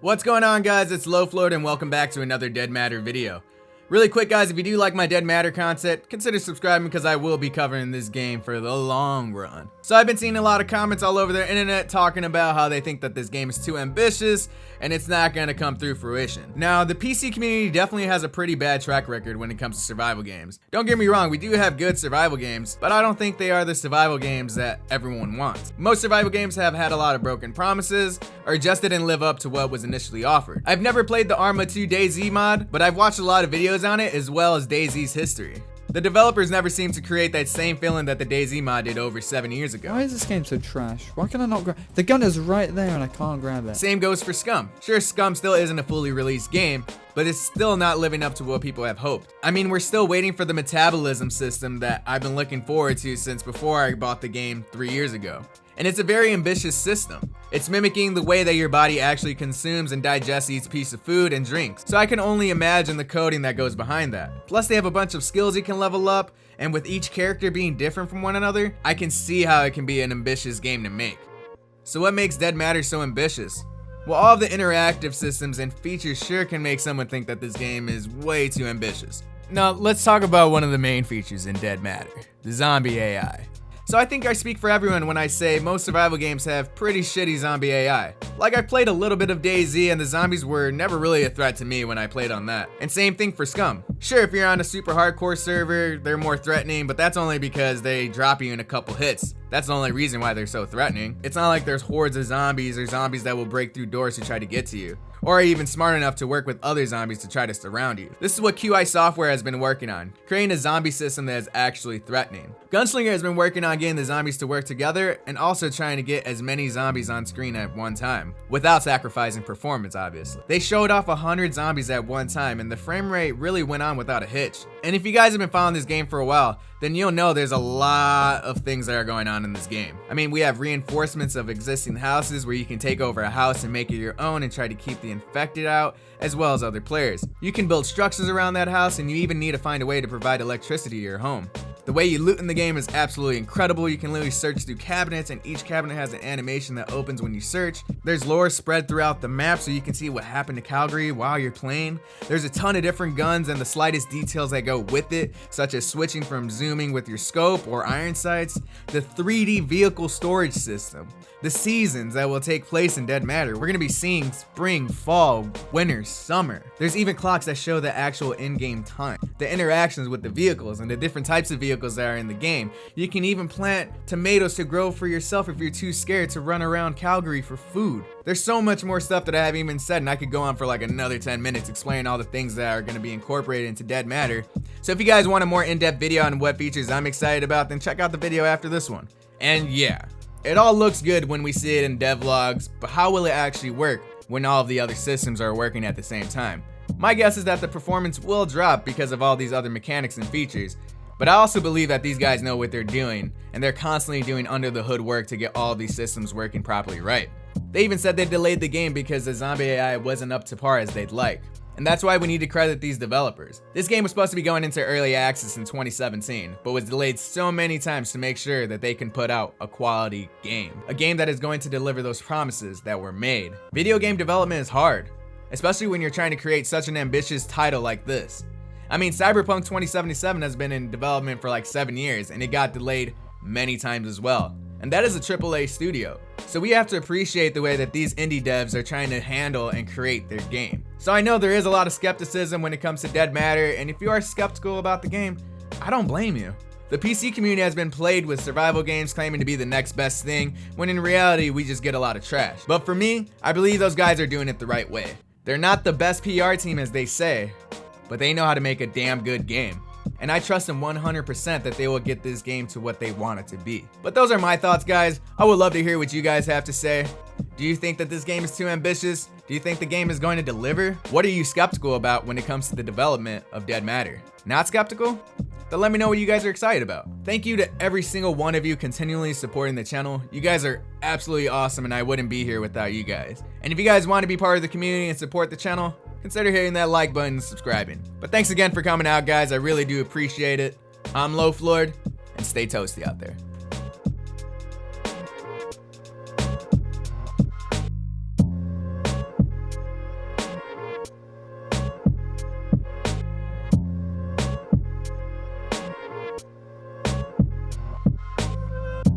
What's going on, guys? It's Loaf Lord and welcome back to another Dead Matter video. Really quick, guys, if you do like my Dead Matter content, consider subscribing because I will be covering this game for the long run. So I've been seeing a lot of comments all over the internet talking about how they think that this game is too ambitious and it's not going to come through fruition. Now, the PC community definitely has a pretty bad track record when it comes to survival games. Don't get me wrong, we do have good survival games, but I don't think they are the survival games that everyone wants. Most survival games have had a lot of broken promises or just didn't live up to what was initially offered. I've never played the Arma 2 DayZ mod, but I've watched a lot of videos on it as well as DayZ's history. The developers never seem to create that same feeling that the DayZ mod did over 7 years ago. Why is this game so trash? Why can I not grab? The gun is right there and I can't grab it. Same goes for Scum. Sure, Scum still isn't a fully released game, but it's still not living up to what people have hoped. I mean, we're still waiting for the metabolism system that I've been looking forward to since before I bought the game 3 years ago. And it's a very ambitious system. It's mimicking the way that your body actually consumes and digests each piece of food and drinks. So I can only imagine the coding that goes behind that. Plus they have a bunch of skills you can level up, and with each character being different from one another, I can see how it can be an ambitious game to make. So what makes Dead Matter so ambitious? Well, all of the interactive systems and features sure can make someone think that this game is way too ambitious. Now let's talk about one of the main features in Dead Matter, the zombie AI. So I think I speak for everyone when I say most survival games have pretty shitty zombie AI. Like, I played a little bit of DayZ and the zombies were never really a threat to me when I played on that. And same thing for Scum. Sure, if you're on a super hardcore server, they're more threatening, but that's only because they drop you in a couple hits. That's the only reason why they're so threatening. It's not like there's hordes of zombies or zombies that will break through doors to try to get to you, or are even smart enough to work with other zombies to try to surround you. This is what QI Software has been working on, creating a zombie system that is actually threatening. Gunslinger has been working on getting the zombies to work together and also trying to get as many zombies on screen at one time, without sacrificing performance, obviously. They showed off 100 zombies at one time and the frame rate really went on without a hitch. And if you guys have been following this game for a while, then you'll know there's a lot of things that are going on in this game. I mean, we have reinforcements of existing houses where you can take over a house and make it your own and try to keep the infected out, as well as other players. You can build structures around that house and you even need to find a way to provide electricity to your home. The way you loot in the game is absolutely incredible. You can literally search through cabinets and each cabinet has an animation that opens when you search. There's lore spread throughout the map so you can see what happened to Calgary while you're playing. There's a ton of different guns and the slightest details that go with it, such as switching from zooming with your scope or iron sights, the 3D vehicle storage system, the seasons that will take place in Dead Matter. We're gonna be seeing spring, fall, winter, summer. There's even clocks that show the actual in-game time, the interactions with the vehicles and the different types of vehicles that are in the game. You can even plant tomatoes to grow for yourself if you're too scared to run around Calgary for food. There's so much more stuff that I haven't even said and I could go on for like another 10 minutes explaining all the things that are going to be incorporated into Dead Matter. So if you guys want a more in-depth video on what features I'm excited about, then check out the video after this one. And yeah, it all looks good when we see it in devlogs, but how will it actually work when all of the other systems are working at the same time? My guess is that the performance will drop because of all these other mechanics and features. But I also believe that these guys know what they're doing, and they're constantly doing under the hood work to get all these systems working properly right. They even said they delayed the game because the zombie AI wasn't up to par as they'd like. And that's why we need to credit these developers. This game was supposed to be going into early access in 2017, but was delayed so many times to make sure that they can put out a quality game. A game that is going to deliver those promises that were made. Video game development is hard, especially when you're trying to create such an ambitious title like this. I mean, Cyberpunk 2077 has been in development for like 7 years and it got delayed many times as well. And that is a AAA studio. So we have to appreciate the way that these indie devs are trying to handle and create their game. So I know there is a lot of skepticism when it comes to Dead Matter, and if you are skeptical about the game, I don't blame you. The PC community has been plagued with survival games claiming to be the next best thing, when in reality we just get a lot of trash. But for me, I believe those guys are doing it the right way. They're not the best PR team as they say, but they know how to make a damn good game. And I trust them 100% that they will get this game to what they want it to be. But those are my thoughts, guys. I would love to hear what you guys have to say. Do you think that this game is too ambitious? Do you think the game is going to deliver? What are you skeptical about when it comes to the development of Dead Matter? Not skeptical? Then let me know what you guys are excited about. Thank you to every single one of you continually supporting the channel. You guys are absolutely awesome and I wouldn't be here without you guys. And if you guys want to be part of the community and support the channel, consider hitting that like button and subscribing. But thanks again for coming out, guys. I really do appreciate it. I'm Loaf Lord, and stay toasty out there.